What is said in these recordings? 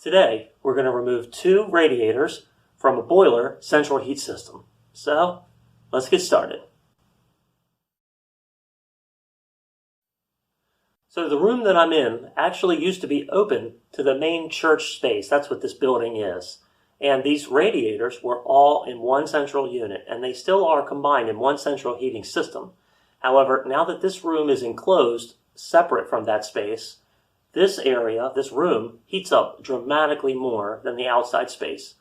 Today, we're going to remove 2 radiators from a boiler central heat system. So, let's get started. So the room that I'm in actually used to be open to the main church space. That's what this building is. And these radiators were all in one central unit, and they still are combined in one central heating system. However, now that this room is enclosed, separate from that space, this area, this room, heats up dramatically more than the outside space.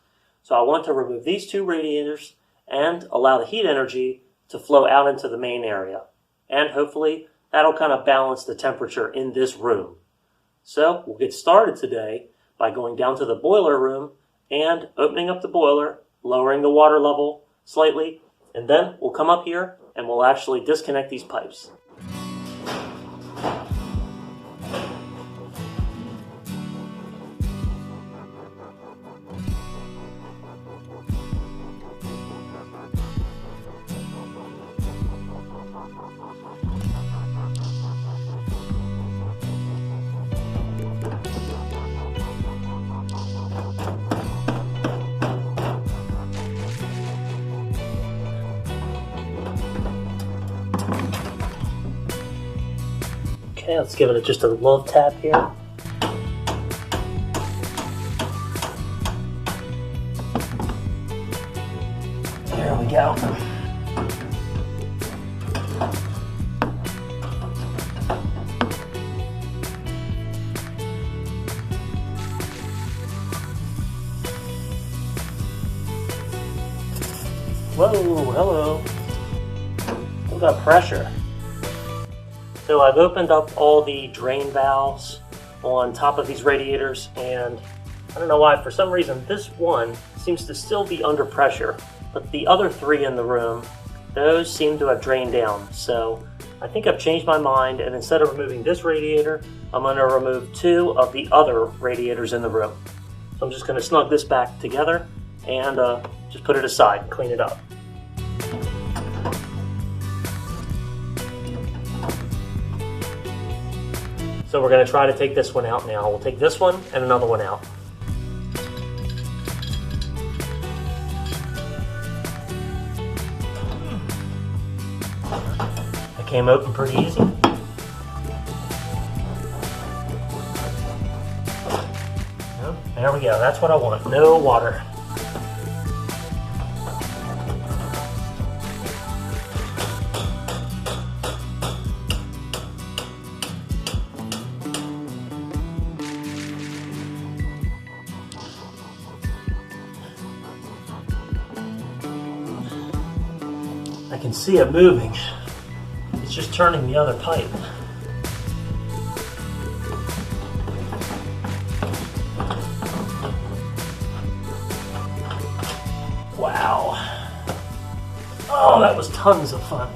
So I want to remove these 2 radiators and allow the heat energy to flow out into the main area. And hopefully that'll kind of balance the temperature in this room. So we'll get started today by going down to the boiler room and opening up the boiler, lowering the water level slightly, and then we'll come up here and we'll actually disconnect these pipes. Okay, let's give it just a love tap here. There we go. Whoa, hello. Look at that pressure. So I've opened up all the drain valves on top of these radiators, and I don't know why, for some reason this one seems to still be under pressure, but the other 3 in the room, those seem to have drained down. So I think I've changed my mind, and instead of removing this radiator, I'm going to remove 2 of the other radiators in the room. So I'm just going to snug this back together and just put it aside and clean it up. So we're going to try to take this one out now. We'll take this one and another one out. That came open pretty easy. There we go. That's what I want. No water. I can see it moving. It's just turning the other pipe. Wow. Oh, that was tons of fun.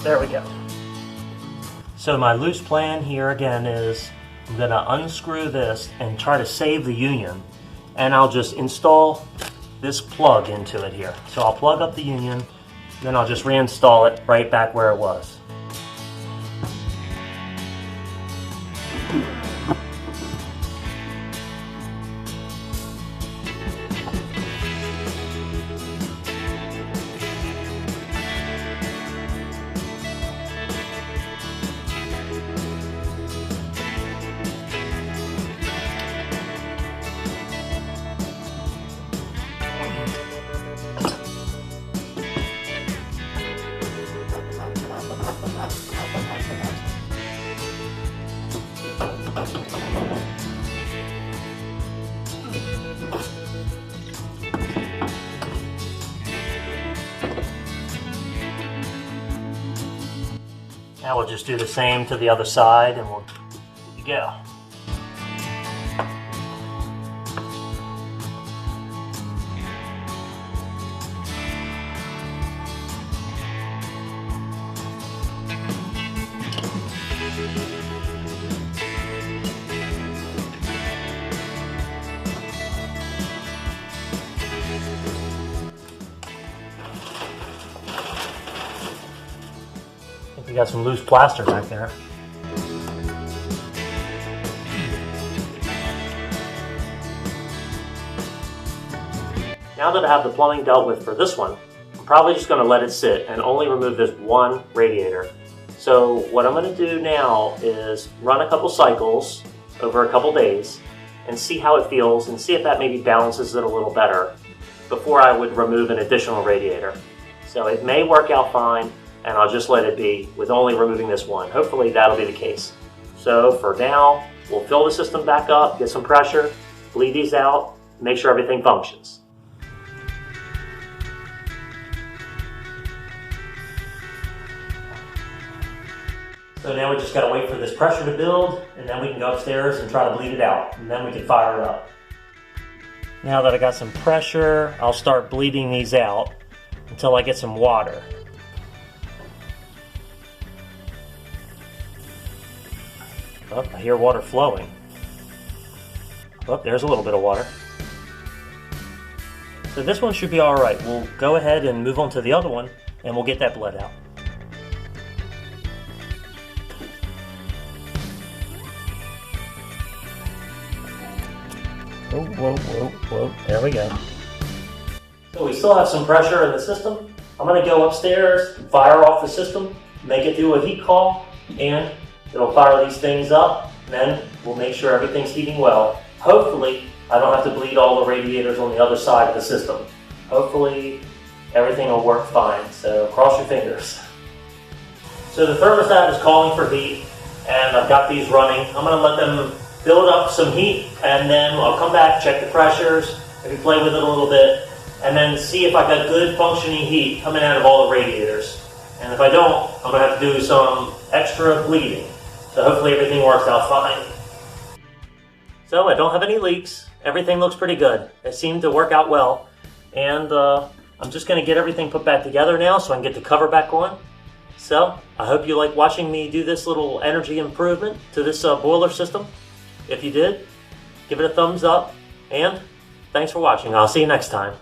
There we go. So my loose plan here again is I'm going to unscrew this and try to save the union, and I'll just install this plug into it here. So I'll plug up the union, then I'll just reinstall it right back where it was. Now we'll just do the same to the other side and we'll go. You got some loose plaster back there. Now that I have the plumbing dealt with for this one, I'm probably just going to let it sit and only remove this one radiator. So what I'm going to do now is run a couple cycles over a couple days and see how it feels and see if that maybe balances it a little better before I would remove an additional radiator. So it may work out fine and I'll just let it be with only removing this one. Hopefully that'll be the case. So for now, we'll fill the system back up, get some pressure, bleed these out, make sure everything functions. So now we just got to wait for this pressure to build, and then we can go upstairs and try to bleed it out, and then we can fire it up. Now that I got some pressure, I'll start bleeding these out until I get some water. Oh, I hear water flowing. Oh, there's a little bit of water. So this one should be all right. We'll go ahead and move on to the other one, and we'll get that bled out. Whoa, whoa, whoa, whoa, there we go. So we still have some pressure in the system. I'm going to go upstairs, fire off the system, make it do a heat call, and it'll fire these things up, and then we'll make sure everything's heating well. Hopefully, I don't have to bleed all the radiators on the other side of the system. Hopefully, everything will work fine, so cross your fingers. So the thermostat is calling for heat, and I've got these running. I'm going to let them build up some heat, and then I'll come back, check the pressures, maybe play with it a little bit, and then see if I got good functioning heat coming out of all the radiators. And if I don't, I'm going to have to do some extra bleeding. So hopefully everything works out fine. So I don't have any leaks. Everything looks pretty good. It seemed to work out well. And I'm just going to get everything put back together now so I can get the cover back on. So I hope you like watching me do this little energy improvement to this boiler system. If you did, give it a thumbs up, and thanks for watching. I'll see you next time.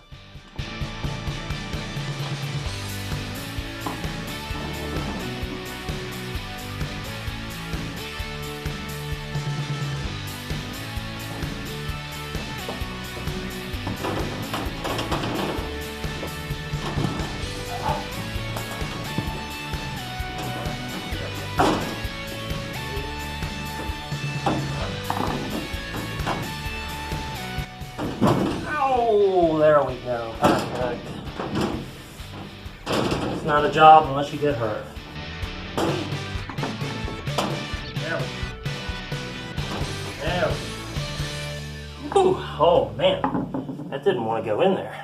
Oh, there we go. Perfect. It's not a job unless you get hurt. There we go. There we go. Ooh, oh man, that didn't want to go in there.